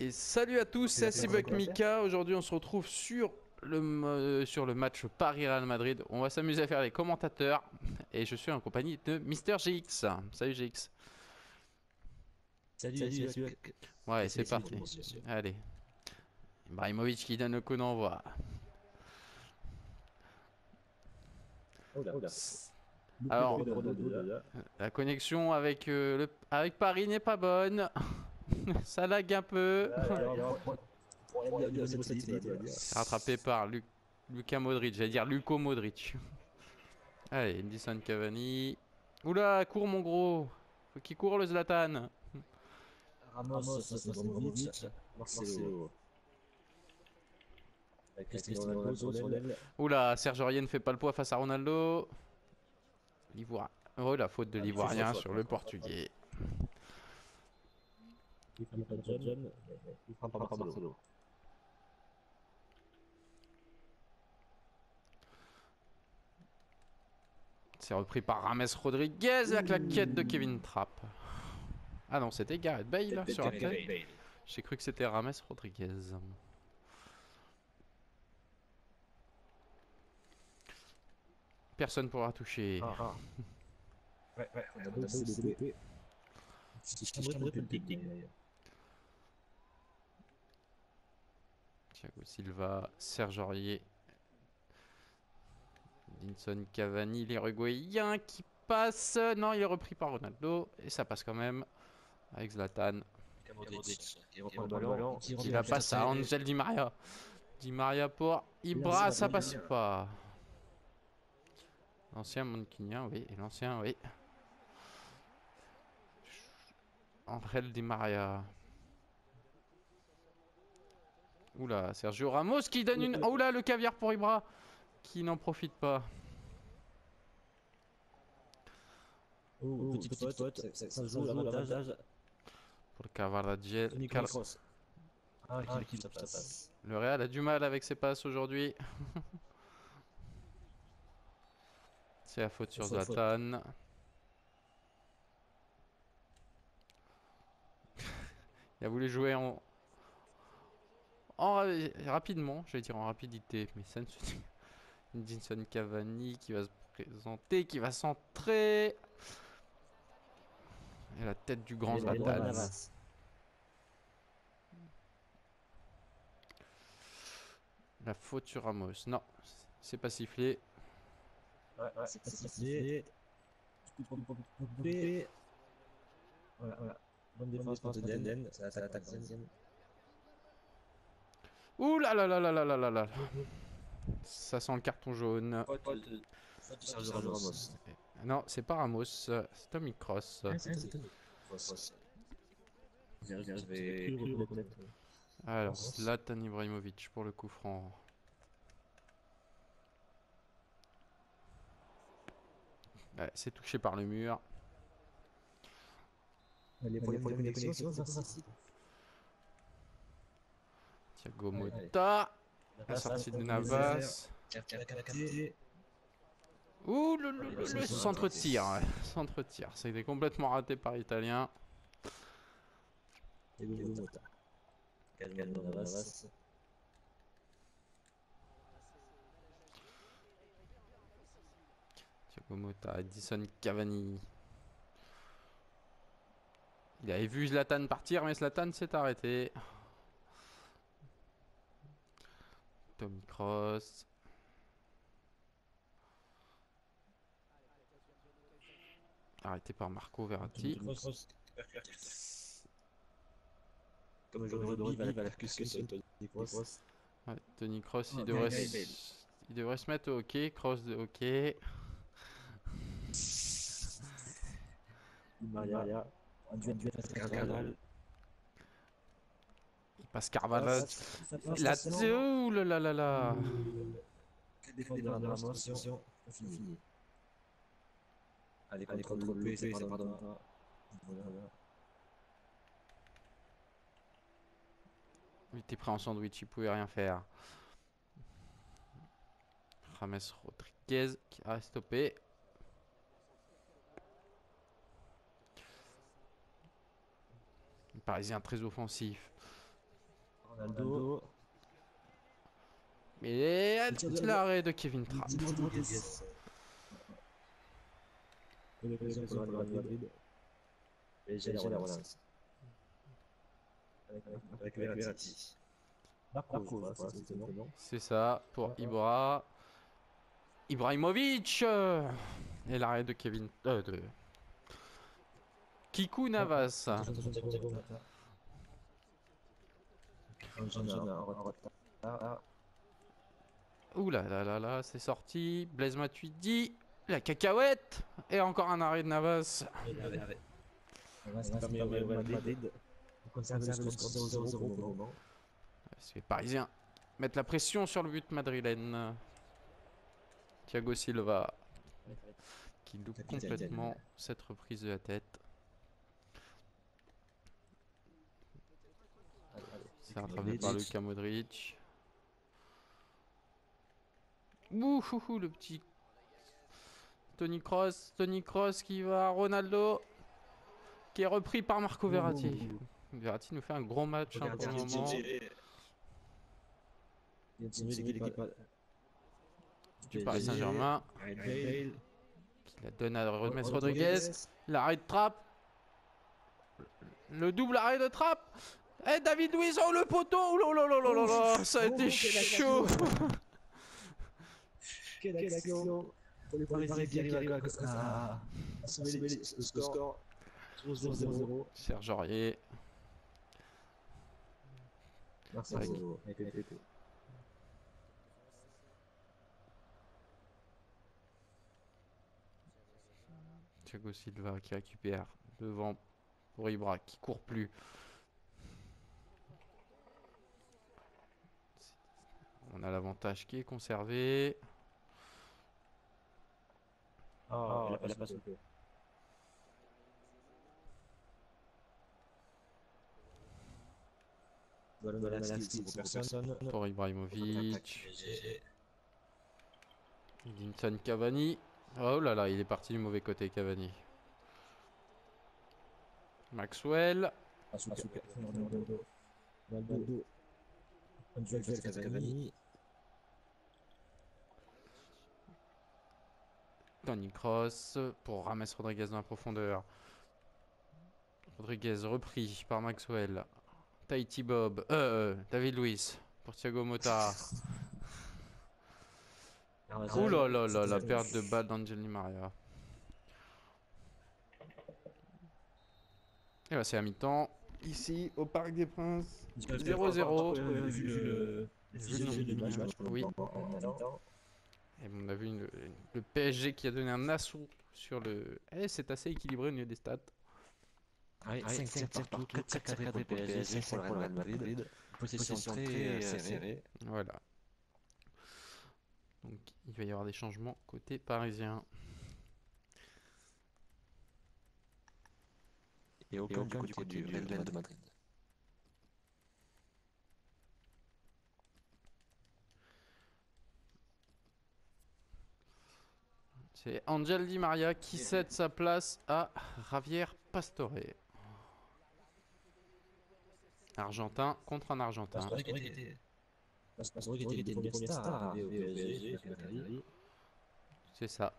Et salut à tous, c'est Cybuck Mika. Aujourd'hui, on se retrouve sur le match Paris-Real Madrid. On va s'amuser à faire les commentateurs. Et je suis en compagnie de Mister GX. Salut GX. Salut. Ouais, c'est parti. Allez. Ibrahimovic qui donne le coup d'envoi. Alors, la connexion avec, avec Paris n'est pas bonne. Ça lag un peu. C'est rattrapé par Luka Modric. J'allais dire Luko Modric. Allez, Edinson Cavani. Oula, cours mon gros. Faut qu'il court le Zlatan. Ramos, Ibrahimovic, Marcelo. Cristiano Ronaldo sur l'aile. Oula, Serge Aurier ne fait pas le poids face à Ronaldo. L'Ivoire. Oh, la faute de l'Ivoirien sur le Portugais. Il frappe par Marcelo. C'est repris par James Rodriguez, la claquette de Kevin Trapp. Ah non, c'était Gareth Bale sur la tête. J'ai cru que c'était James Rodriguez. Personne pourra toucher. Ouais, c'est loupé. Thiago Silva, Serge Aurier. Edinson Cavani, l'Uruguayen qui passe. Non, il est repris par Ronaldo. Et ça passe quand même avec Zlatan. Qui la passe à Angel Di Maria. Di Maria pour Ibra, ça passe pas. L'ancien Manquinien, oui. Et l'ancien, oui. Angel Di Maria. Oula, Sergio Ramos qui donne une... Oula, le caviar pour Ibra. Qui n'en profite pas. Oh, petite faute, ça joue l'avantage. Pour le Cavaragiel. Ça passe. Le Real a du mal avec ses passes aujourd'hui. C'est la faute sur Zlatan. Il a voulu jouer en rapidement, j'allais dire en rapidité, mais ça ne se dit. Edinson Cavani qui va se présenter, qui va centrer. Et la tête du grand Zlatan. La faute sur Ramos. Non, c'est pas sifflé. Ouais, c'est pas sifflé. Voilà. Bonne défense de Den. C'est l'attaque. Ouh là là là là là là là là. Ça sent le carton jaune. Ramos. Non, c'est pas Ramos, c'est Tommy Kroos. Alors, Zlatan Ibrahimovic pour le coup franc. Ouais, c'est touché par le mur. Les connexions, Thiago Motta. La sortie de Navas. Ouh, le centre-tir. Centre-tir. C'était complètement raté par l'Italien. Thiago Motta, Edinson Cavani. Il avait vu Zlatan partir, mais Zlatan s'est arrêté. Tommy Kroos. Arrêté par Marco Verratti. Comme aujourd'hui, il va la percussion. Ouais, Tony Kroos, il devrait se mettre au hockey. Kroos de hockey. Maria. Il passe Carvalho. Ouh là là là là. Défense de Ramos, fini. Allez, contrôle loupé, ça pardonne pas. Voilà. Il était pris en sandwich, il pouvait rien faire. James Rodriguez qui a stoppé. Le Parisien très offensif. Ronaldo. Mais l'arrêt de Kevin Trapp. Et la relance. Avec Verratti. Marco, c'était bon. C'est ça pour Ibra. Ibrahimovic et l'arrêt de Kevin de Kikou Navas. Ouh là là là là, c'est sorti. Blaise Matuidi, la cacahuète et encore un arrêt de Navas. C'est parisien. Mettre la pression sur le but madrilène. Thiago Silva qui loupe complètement cette reprise de la tête. C'est rattrapé par Luka Modric. Ouhouhou, le petit Toni Kroos qui va à Ronaldo qui est repris par Marco Verratti. Verratti nous fait un gros match pour le moment. Du Paris Saint-Germain qui la donne à James Rodriguez. L'arrêt de Trapp. Le double arrêt de Trapp. Et David Luiz, oh le poteau. Oh là là là là là, ça a été chaud. Quelle action pour les Parisiens qui arrivent à sauver le score. 0-0. Serge Aurier. Marcelo. Thiago Silva qui récupère devant pour Ibra qui court plus. On a l'avantage qui est conservé. Oh, elle a pas sauté. Pour Ibrahimovic. Edinson Cavani. Oh là là, il est parti du mauvais côté Cavani. Maxwell. Toni Kroos pour James Rodriguez dans la profondeur. Rodriguez repris par Maxwell. Tahiti Bob. David Luiz pour Thiago Motta. Ouh là là là, la perte de balle d'Angel Di Maria. Et bah c'est à mi-temps. Ici au Parc des Princes. 0-0. Oui. Et on a vu le PSG qui a donné un assaut sur le... c'est assez équilibré au niveau des stats. Oui, 5 partout, 4 cadrés PSG, 5 pour le Real Madrid. Possession très serrée. Voilà. Donc il va y avoir des changements côté parisien. Et aucun du côté du Real de Madrid. C'est Angel Di Maria qui cède sa place à Javier Pastore. Argentin contre un Argentin. C'est ça.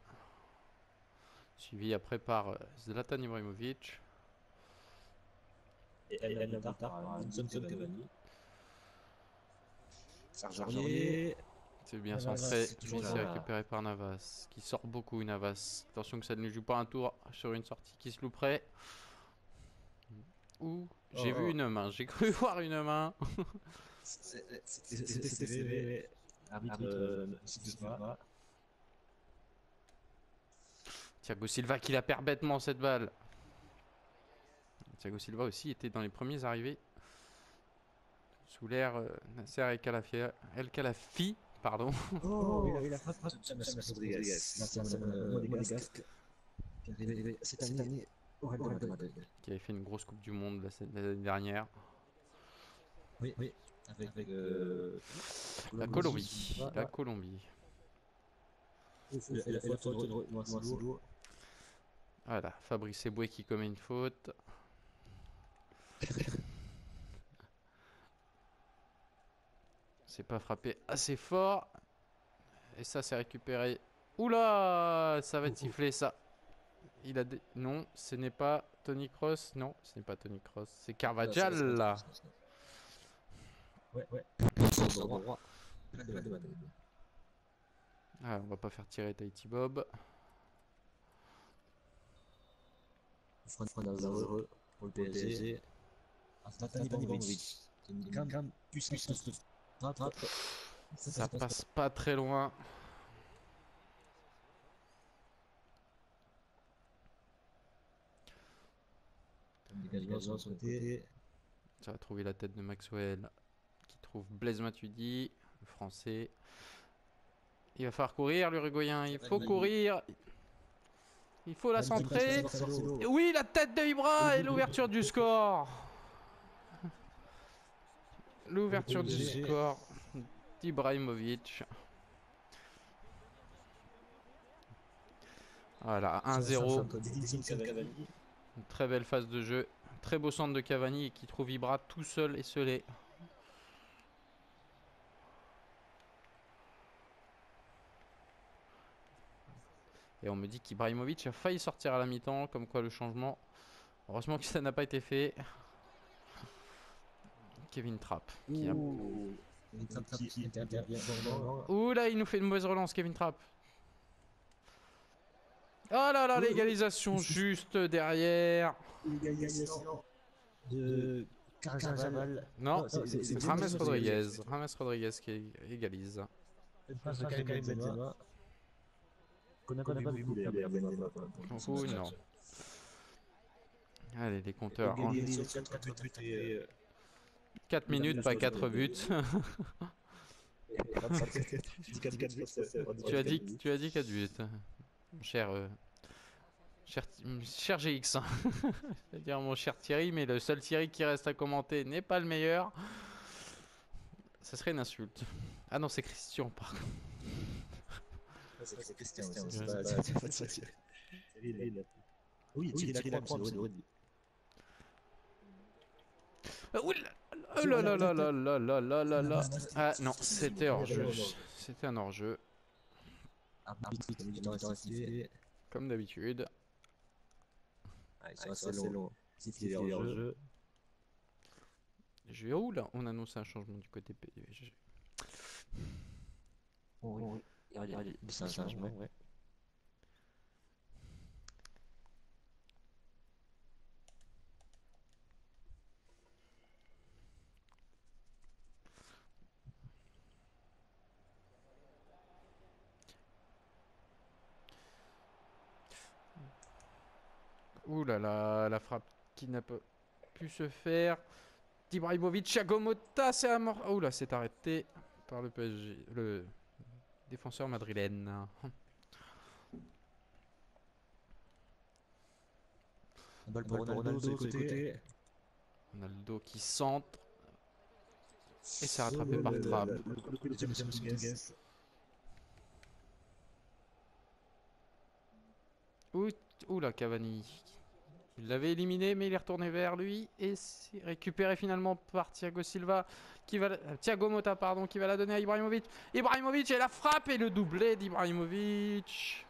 Suivi après par Zlatan Ibrahimovic. C'est bien centré, mais c'est récupéré par Navas, qui sort beaucoup Navas. Attention que ça ne joue pas un tour sur une sortie qui se louperait. Ouh, j'ai vu une main, j'ai cru voir une main. C'était Thiago Silva qui la perd bêtement cette balle. Thiago Silva aussi était dans les premiers arrivés. Sous l'air Nasser El Khelaïfi. Pardon. Oh, il a frappé Rodriguez. Cette année au Real Madrid. Qui avait fait une grosse Coupe du Monde l'année dernière. Oui. avec La Colombie. La Colombie. Et la faute de Marcelo. Voilà, Fabrice Eboué qui commet une faute. C'est pas frappé assez fort. Et ça, c'est récupéré. Oula, ça va être sifflé ça. Il a des... Non, ce n'est pas Tony Kroos. Non, ce n'est pas Tony Kroos. C'est Carvajal là. Ouais. Droit. Ah, on va pas faire tirer Tahiti Bob. Frein dangereux pour le PSG. Zlatan Ibrahimovic. C'est une grande puissance de frappe. Ça passe pas très loin. Dégagement sur le côté. Ça va trouver la tête de Maxwell qui trouve Blaise Matuidi, le français. Il va falloir courir l'Uruguayen, il faut courir. Il faut la centrer. Et oui, la tête de Ibra et l'ouverture du score. L'ouverture du score d'Ibrahimovic. Voilà, 1-0. Une très belle phase de jeu. Très beau centre de Cavani qui trouve Ibra tout seul et scellé. Et on me dit qu'Ibrahimovic a failli sortir à la mi-temps, comme quoi le changement. Heureusement que ça n'a pas été fait. Kevin Trapp. Ouh là, il nous fait une mauvaise relance, Kevin Trapp. Oh là là, l'égalisation juste derrière. L'égalisation de Carvajal. Non, c'est James Rodriguez. James Rodriguez qui égalise. Une passe de Karim Benzema. Qu'on n'a pas vu beaucoup d'ailleurs. Oh non. Allez, les compteurs. 4 minutes, pas 4 buts. Tu as dit 4 buts. Cher GX. C'est-à-dire mon cher Thierry, mais le seul Thierry qui reste à commenter n'est pas le meilleur. Ça serait une insulte. Ah non, c'est Christian par contre. C'est Christian. Oui, Thierry Lacroix, c'est vrai. Oh là là là là là là là là là. Ah non, c'était hors-jeu. C'était un hors-jeu. Comme d'habitude. C'est long. C'est hors-jeu. Je vais où là? On annonce un changement du côté PSG. Oui, c'est un changement, ouais. Ouh là là, la frappe qui n'a pas pu se faire. Ibrahimovic, Thiago Motta, c'est mort. Ouh là, c'est arrêté par le PSG, le défenseur madrilène. Balle pour Ronaldo de côté. Ronaldo qui centre. Et c'est rattrapé par Trapp. Ouh là, Cavani. Il l'avait éliminé, mais il est retourné vers lui. Et c'est récupéré finalement par Thiago Silva. Thiago Motta, pardon, qui va la donner à Ibrahimovic. Ibrahimovic et la frappe et le doublé d'Ibrahimovic.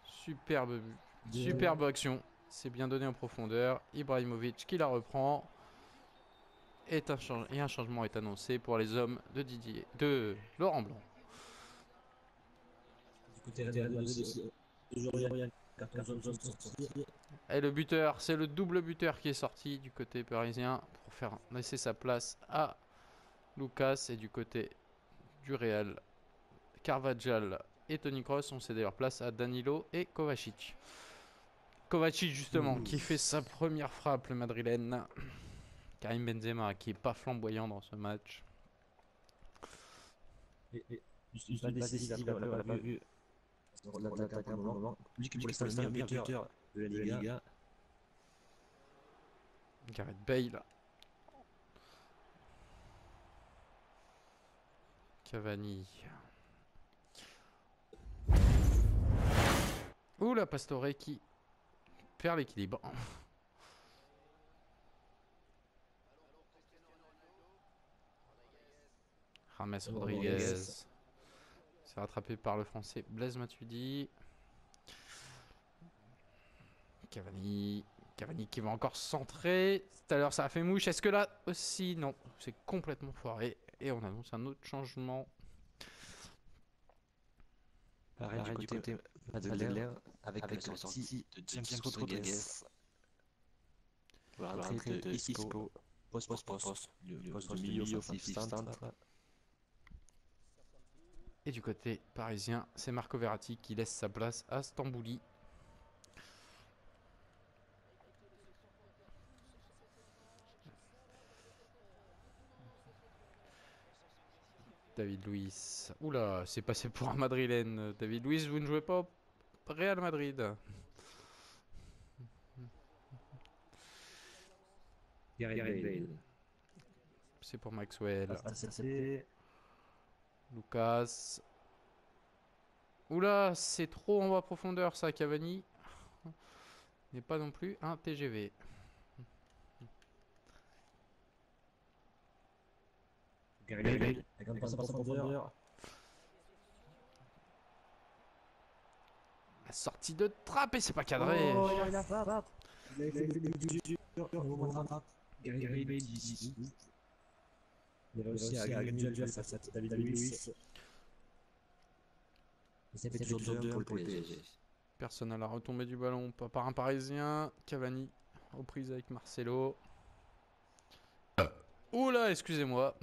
Superbe but. Superbe action. C'est bien donné en profondeur. Ibrahimovic qui la reprend. Et un changement est annoncé pour les hommes de Laurent Blanc. Et le buteur, c'est le double buteur qui est sorti du côté parisien pour faire laisser sa place à Lucas. Et du côté du Real, Carvajal et Toni Kroos ont cédé leur place à Danilo et Kovacic. Kovacic justement qui fait sa première frappe, le madrilène. Karim Benzema qui est pas flamboyant dans ce match. Pas décisif, on l'a pas vu. L'attaque à un moment. Lui qui pour l'instant le meilleur buteur de la Liga. Gareth Bale. Cavani. Oula, Pastore qui perd l'équilibre. James Rodriguez. C'est rattrapé par le français Blaise Matuidi. Cavani. Cavani qui va encore centrer. Tout à l'heure ça a fait mouche. Est-ce que là aussi? Non, c'est complètement foiré. Et on annonce un autre changement. Pareil du côté madrilène avec la sortie de James Rodriguez. Pour la rentrée de Isco. Poste. Le poste de milieu offensif centre. Et du côté parisien, c'est Marco Verratti qui laisse sa place à Stambouli. David Luiz. Oula, c'est passé pour un Madrilène. David Luiz, vous ne jouez pas au Real Madrid. Gareth Bale. C'est pour Maxwell. C'est Lucas. Oula, c'est trop en bas profondeur ça, Cavani. N'est pas non plus un TGV. Gareth Bale. La grande passe en profondeur. La sortie de trappe et c'est pas cadré. Oh, il a frappe. Il a fait le dur. Au moment de frappe. Gareth Bale ici. Il a réussi à gagner le duel face à David Luiz. Et ça fait toujours 2-1 pour le PSG. Personne à la retombée du ballon, pas par un Parisien. Cavani aux prises avec Marcelo. Oula, excusez-moi.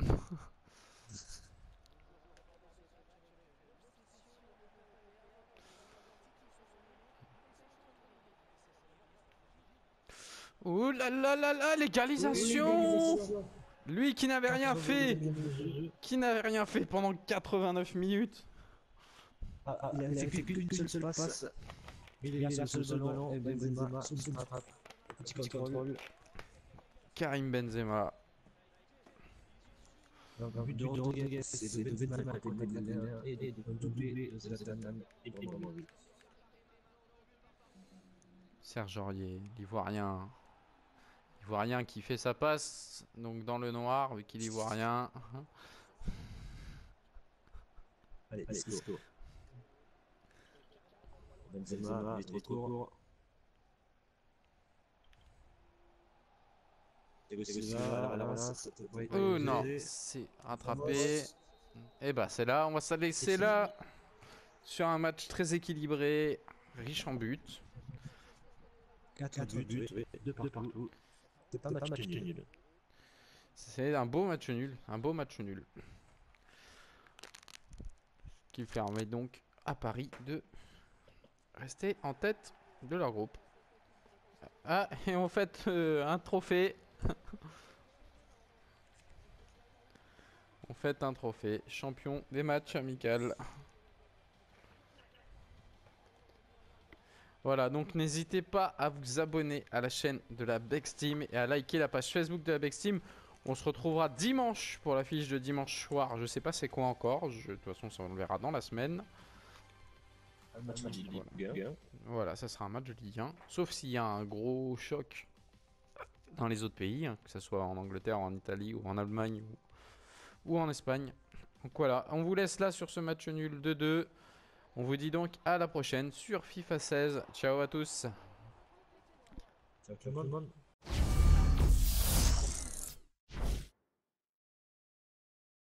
Ouh là là là là, l'égalisation! Lui qui n'avait rien fait! Qui n'avait rien fait pendant 89 minutes! Il a fait qu'une seule passe. Il a un seul ballon et Benzema sous le frappe. Petit contrôle. Karim Benzema. Donc un but de Rodriguez, c'est de Benzema côté madrilène et de doublé de Zlatan Ibrahimovic. Serge Aurier, l'Ivoirien. L'Ivoirien qui fait sa passe, donc dans le noir, vu qu'il est Ivoirien. Allez, Isco. Benzema, il est trop court. Thiago Silva, à la relance. Oh non, c'est rattrapé. Et bah c'est là, on va se laisser là. Sur un match très équilibré, riche en buts. 4 buts, 2 partout. C'est pas match nul. C'est un beau match nul, un beau match nul. Qui permet donc à Paris de rester en tête de leur groupe. Ah, et en fait un trophée. On fait un trophée champion des matchs amicaux. Voilà, donc n'hésitez pas à vous abonner à la chaîne de la Bex Team et à liker la page Facebook de la Bex Team. On se retrouvera dimanche pour la fiche de dimanche soir. Je sais pas c'est quoi encore. De toute façon, ça on le verra dans la semaine. Un match de Ligue 1. Voilà, ça sera un match de Ligue 1. Sauf s'il y a un gros choc dans les autres pays, hein, que ce soit en Angleterre, en Italie ou en Allemagne ou en Espagne. Donc voilà, on vous laisse là sur ce match nul 2-2. On vous dit donc à la prochaine sur FIFA 16. Ciao à tous. Ciao tout le monde.